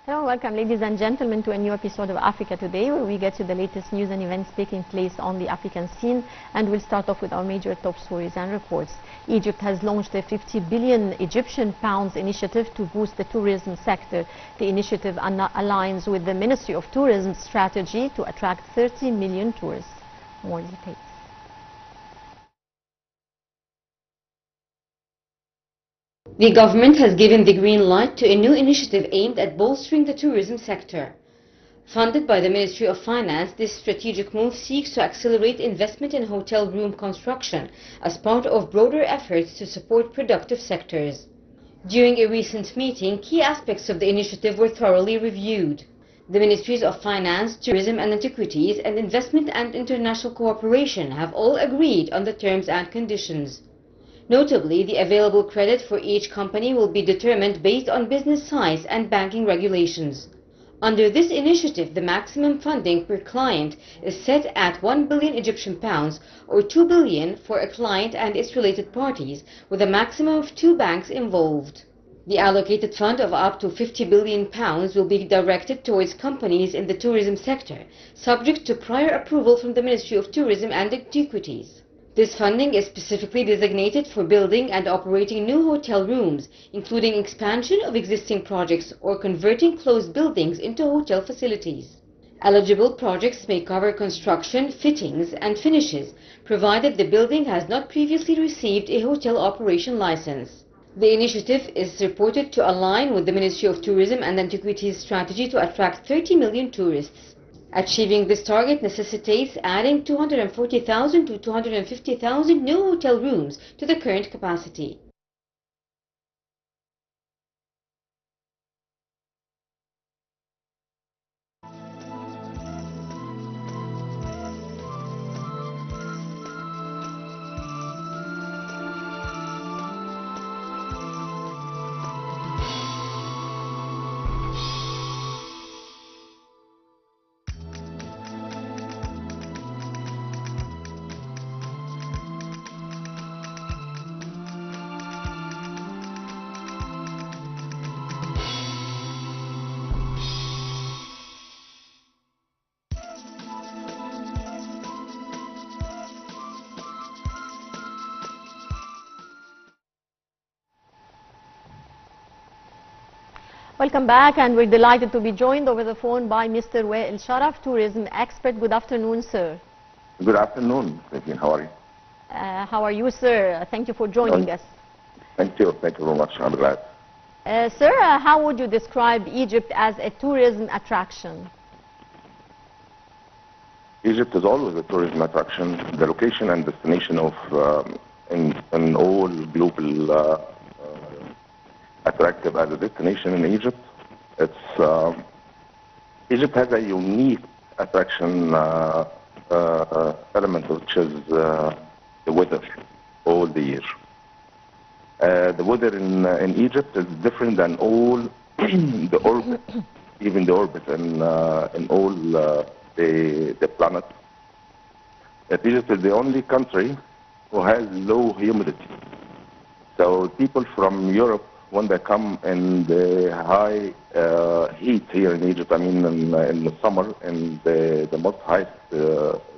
Hello, welcome ladies and gentlemen to a new episode of Africa Today, where we get to the latest news and events taking place on the African scene. And we'll start off with our major top stories and reports. Egypt has launched a 50 billion Egyptian pounds initiative to boost the tourism sector. The initiative aligns with the Ministry of Tourism's strategy to attract 30 million tourists. More details. The government has given the green light to a new initiative aimed at bolstering the tourism sector. Funded by the Ministry of Finance, this strategic move seeks to accelerate investment in hotel room construction as part of broader efforts to support productive sectors. During a recent meeting, key aspects of the initiative were thoroughly reviewed. The Ministries of Finance, Tourism and Antiquities, and Investment and International Cooperation have all agreed on the terms and conditions. Notably, the available credit for each company will be determined based on business size and banking regulations. Under this initiative, the maximum funding per client is set at 1 billion Egyptian pounds or 2 billion for a client and its related parties, with a maximum of 2 banks involved. The allocated fund of up to 50 billion pounds will be directed towards companies in the tourism sector, subject to prior approval from the Ministry of Tourism and Antiquities. This funding is specifically designated for building and operating new hotel rooms, including expansion of existing projects or converting closed buildings into hotel facilities. Eligible projects may cover construction, fittings, and finishes, provided the building has not previously received a hotel operation license. The initiative is reported to align with the Ministry of Tourism and Antiquities strategy to attract 30 million tourists. Achieving this target necessitates adding 240,000 to 250,000 new hotel rooms to the current capacity. Welcome back, and we're delighted to be joined over the phone by Mr. Sharaf, tourism expert. Good afternoon, sir. Good afternoon, Christine. How are you? How are you, sir? Thank you for joining us. Thank you. Thank you very much. I'm glad. Sir, how would you describe Egypt as a tourism attraction? Egypt is always a tourism attraction, the location and destination of in all global attractive as a destination in Egypt. It's Egypt has a unique attraction element, which is the weather all the year. The weather in Egypt is different than all the orbit, even the orbit in all the planet. That Egypt is the only country who has low humidity. So people from Europe, when they come in the high heat here in Egypt, I mean in the summer, in the most highest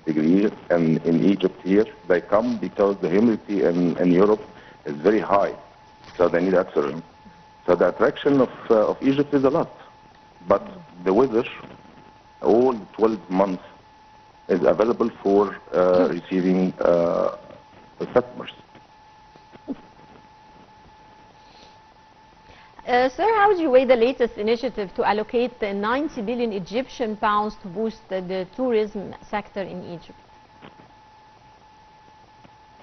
degree, and in Egypt here, they come because the humidity in Europe is very high, so they need oxygen. So the attraction of Egypt is a lot, but the weather, all 12 months, is available for receiving customers. Sir, how would you weigh the latest initiative to allocate 90 billion Egyptian pounds to boost the tourism sector in Egypt?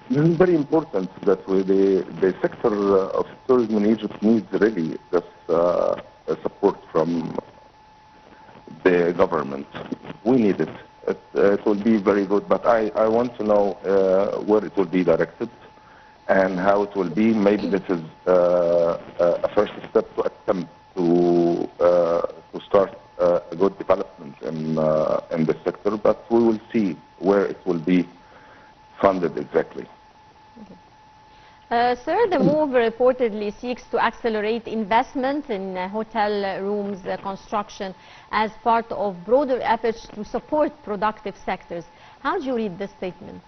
This is very important that the sector of tourism in Egypt needs really this support from the government. We need it. It will be very good, but I want to know where it will be directed and how it will be. Maybe this is a first step to attempt to start a good development in the sector, but we will see where it will be funded exactly. Okay. Sir, the move reportedly seeks to accelerate investment in hotel rooms construction as part of broader efforts to support productive sectors. How do you read this statement?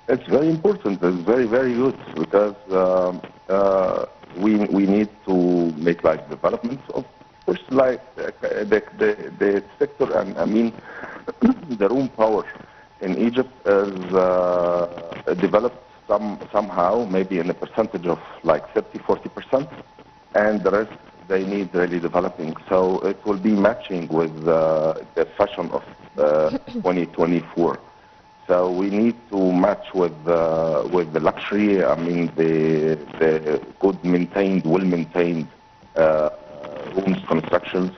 It's very important. It's very, very good because we need to make like developments of course like the sector, and I mean the room power in Egypt is developed somehow, maybe in a percentage of like 30-40%, and the rest they need really developing. So it will be matching with the fashion of 2024. So we need to match with the luxury. I mean the good maintained, well maintained rooms constructions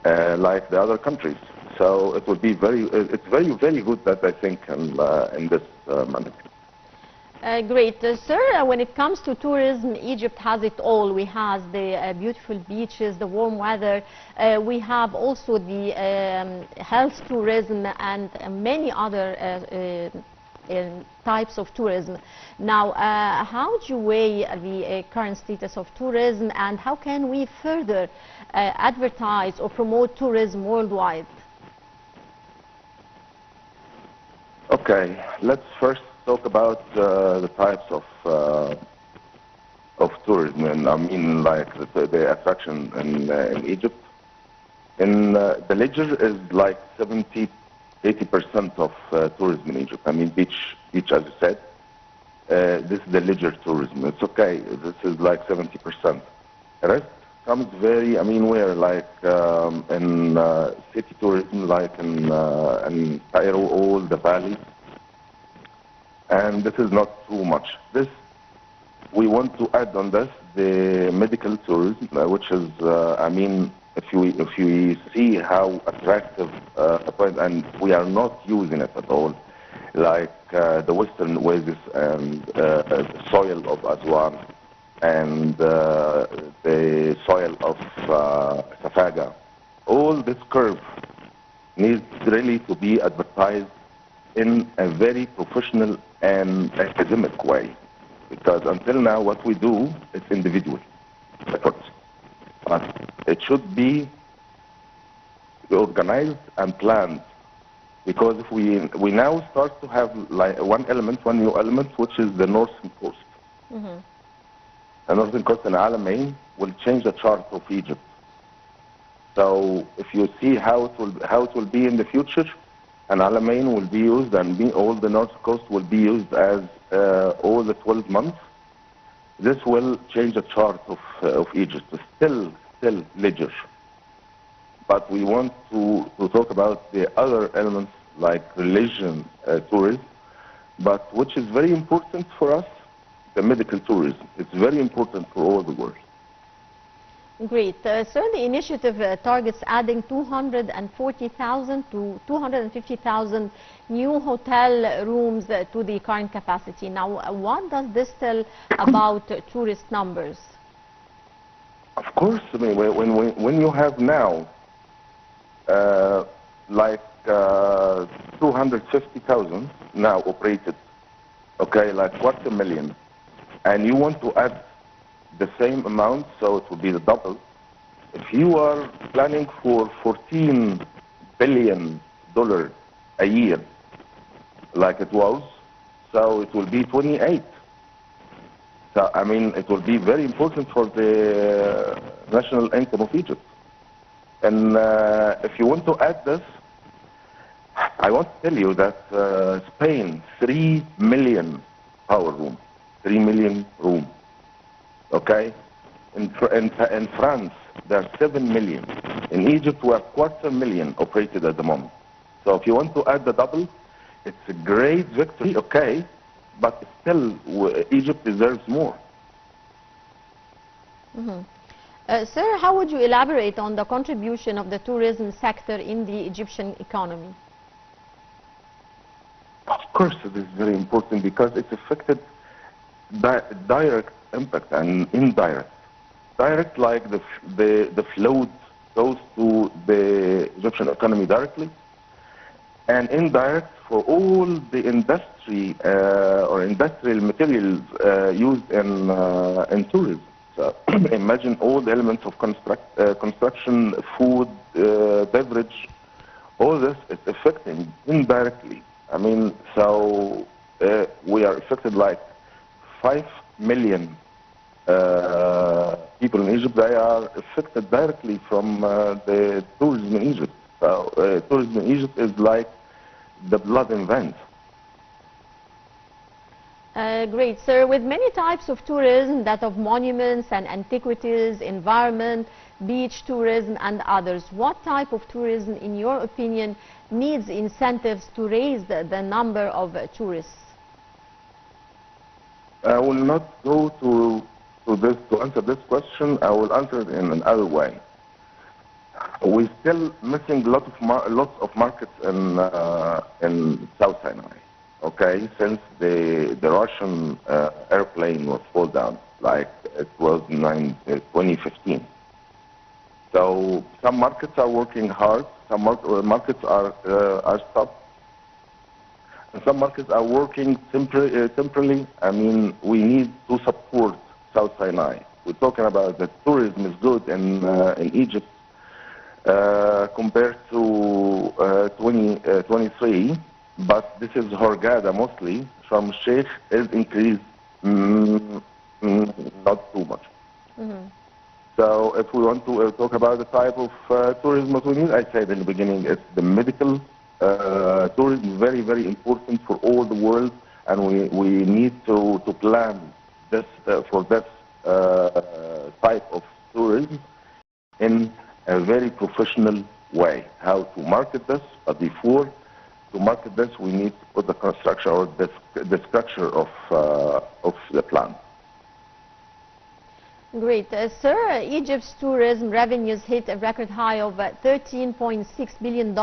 like the other countries. So it will be it's very good that I think in this manner. Great. Sir, when it comes to tourism, Egypt has it all. We have the beautiful beaches, the warm weather. We have also the health tourism and many other types of tourism. Now, how do you weigh the current status of tourism, and how can we further advertise or promote tourism worldwide? Okay, let's first talk about the types of tourism, and I mean like the attraction in Egypt. In the leisure is like 70-80% of tourism in Egypt. I mean beach as you said. This is the leisure tourism. It's okay. This is like 70%. The rest comes very. I mean we're like in city tourism, like in Cairo, all the valleys. And this is not too much. This, we want to add on this the medical tourism, which is, I mean, if you see how attractive, and we are not using it at all, like the western oasis and soil of Aswan and the soil of Safaga. All this curve needs really to be advertised in a very professional and academic way, because until now what we do is individual efforts, but it should be organized and planned, because if we now start to have like one new element, which is the northern coast. Mm-hmm. The northern coast in Alamein will change the chart of Egypt. So if you see how it will be in the future, and Alamein will be used, and all the north coast will be used as all the 12 months. This will change the chart of Egypt. Still leisure, but we want to talk about the other elements like religion tourism, but which is very important for us, the medical tourism. It's very important for all the world. Great. Sir, the initiative targets adding 240,000 to 250,000 new hotel rooms to the current capacity. Now, what does this tell about tourist numbers? Of course, I mean, when you have now like 250,000 now operated, okay, like 250,000, and you want to add the same amount, so it will be the double. If you are planning for $14 billion a year, like it was, so it will be 28. So I mean, it will be very important for the national income of Egypt. And if you want to add this, I want to tell you that Spain, 3 million power room, 3 million room. Okay, in France there are 7 million. In Egypt we have 250,000 operated at the moment. So if you want to add the double, it's a great victory. Okay, but still Egypt deserves more. Mm-hmm. Sir, how would you elaborate on the contribution of the tourism sector in the Egyptian economy? Of course, it is very important because it's affected direct impact and indirect. Direct, like the flow goes to the Egyptian economy directly, and indirect for all the industry or industrial materials used in tourism. So imagine all the elements of construction, food, beverage, all this is affecting indirectly. I mean, so we are affected like 5 million people in Egypt. They are affected directly from the tourism in Egypt. So tourism in Egypt is like the blood in veins. Great, sir. With many types of tourism, that of monuments and antiquities, environment, beach tourism, and others, what type of tourism, in your opinion, needs incentives to raise the number of tourists? I will not go to answer this question. I will answer it in another way. We're still missing lots of markets in South Sinai. Okay, since the Russian airplane was fall down, like it was in 2015. So some markets are working hard, some markets are stopped, and some markets are working temporarily. I mean, we need to support South Sinai. We're talking about that tourism is good in Egypt compared to 2023. But this is Hurghada mostly. Sharm el-Sheikh is increased, not too much. Mm-hmm. So if we want to talk about the type of tourism that we need, I said in the beginning, it's the medical tourism, very, very important for all the world, and we need to plan this for this type of tourism in a very professional way. How to market this, but before to market this, we need to put the construction or the structure of the plan. Great. Sir, Egypt's tourism revenues hit a record high of $13.6 billion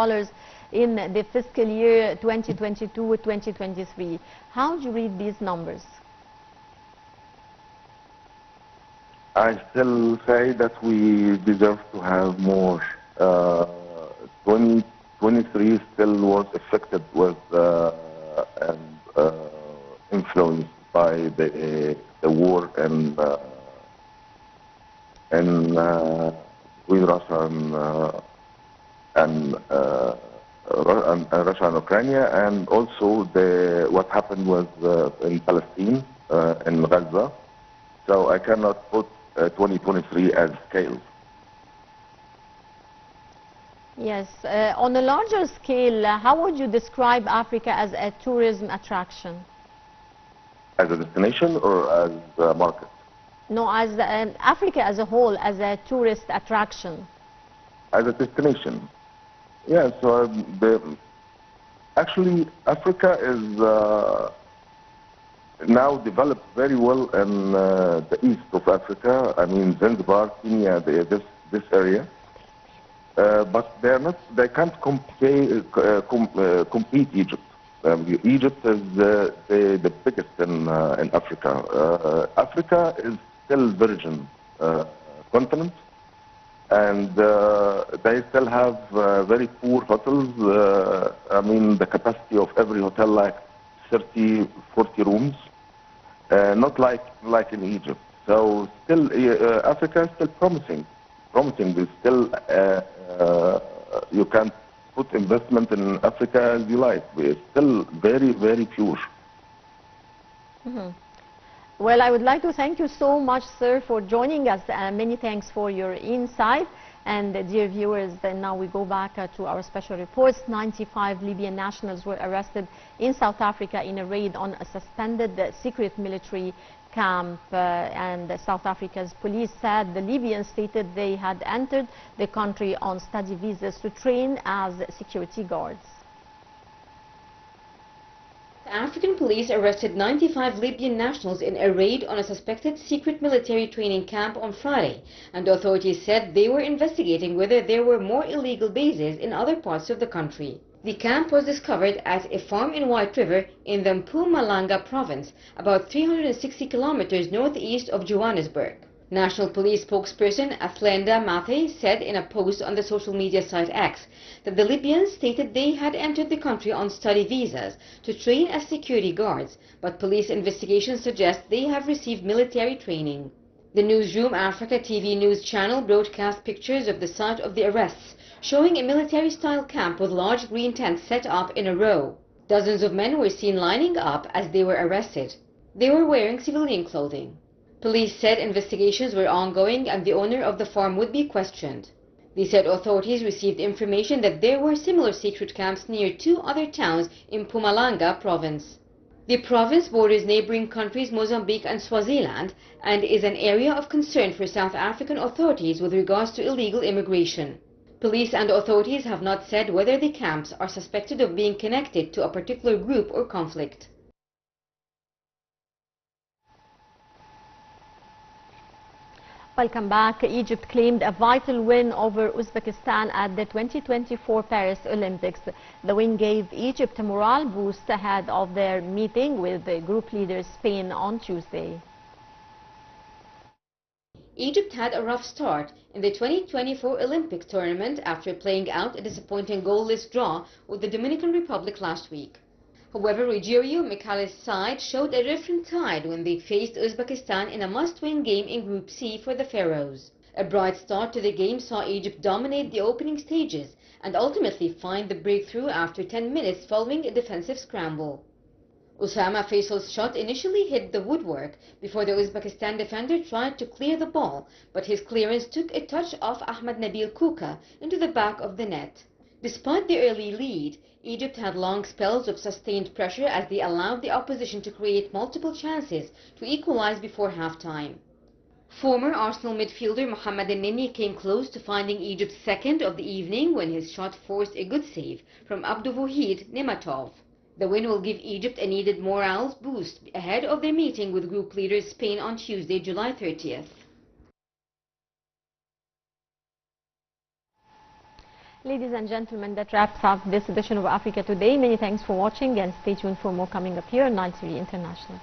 in the fiscal year 2022-2023. How do you read these numbers? I still say that we deserve to have more. 2023 still was affected with and influenced by the war between Russia and Russia and Ukraine, and also what happened was in Palestine, in Gaza. So I cannot put 2023 as scale. Yes. On a larger scale, how would you describe Africa as a tourism attraction? As a destination or as a market? No, as Africa as a whole, as a tourist attraction. As a destination. Yeah, so actually Africa is now developed very well in the east of Africa. I mean, Zanzibar, Kenya, this area. But they can't compete Egypt. Egypt is the biggest in Africa. Africa is still virgin continent, and they still have very poor hotels. I mean, the capacity of every hotel like 30, 40 rooms, not like in Egypt. So still, Africa is still promising. There's still you can put investment in Africa as you like. We're still very, very pure. Mm-hmm. Well, I would like to thank you so much, sir, for joining us. Many thanks for your insight. And dear viewers, then now we go back to our special reports. 95 Libyan nationals were arrested in South Africa in a raid on a suspended secret military camp, and South Africa's police said the Libyans stated they had entered the country on study visas to train as security guards. African police arrested 95 Libyan nationals in a raid on a suspected secret military training camp on Friday, and authorities said they were investigating whether there were more illegal bases in other parts of the country. The camp was discovered at a farm in White River in the Mpumalanga province, about 360 kilometers northeast of Johannesburg. National Police spokesperson Athlenda Mathe said in a post on the social media site X that the Libyans stated they had entered the country on study visas to train as security guards, but police investigations suggest they have received military training. The Newsroom Africa TV news channel broadcast pictures of the site of the arrests, showing a military-style camp with large green tents set up in a row. Dozens of men were seen lining up as they were arrested. They were wearing civilian clothing. Police said investigations were ongoing and the owner of the farm would be questioned. They said authorities received information that there were similar secret camps near 2 other towns in Mpumalanga province. The province borders neighboring countries Mozambique and Swaziland and is an area of concern for South African authorities with regards to illegal immigration. Police and authorities have not said whether the camps are suspected of being connected to a particular group or conflict. Welcome back. Egypt claimed a vital win over Uzbekistan at the 2024 Paris Olympics. The win gave Egypt a morale boost ahead of their meeting with the group leader Spain on Tuesday. Egypt had a rough start in the 2024 Olympic tournament after playing out a disappointing goalless draw with the Dominican Republic last week. However, Rogerio Michal's side showed a different tide when they faced Uzbekistan in a must-win game in Group C for the Pharaohs. A bright start to the game saw Egypt dominate the opening stages and ultimately find the breakthrough after 10 minutes following a defensive scramble. Osama Faisal's shot initially hit the woodwork before the Uzbekistan defender tried to clear the ball, but his clearance took a touch off Ahmed Nabil Kuka into the back of the net. Despite the early lead, Egypt had long spells of sustained pressure as they allowed the opposition to create multiple chances to equalize before halftime. Former Arsenal midfielder Mohamed El-Neni came close to finding Egypt's second of the evening when his shot forced a good save from Abdulwahid Nematov. The win will give Egypt a needed morale boost ahead of their meeting with group leaders Spain on Tuesday, July 30th. Ladies and gentlemen, that wraps up this edition of Africa Today. Many thanks for watching and stay tuned for more coming up here on Nile TV International.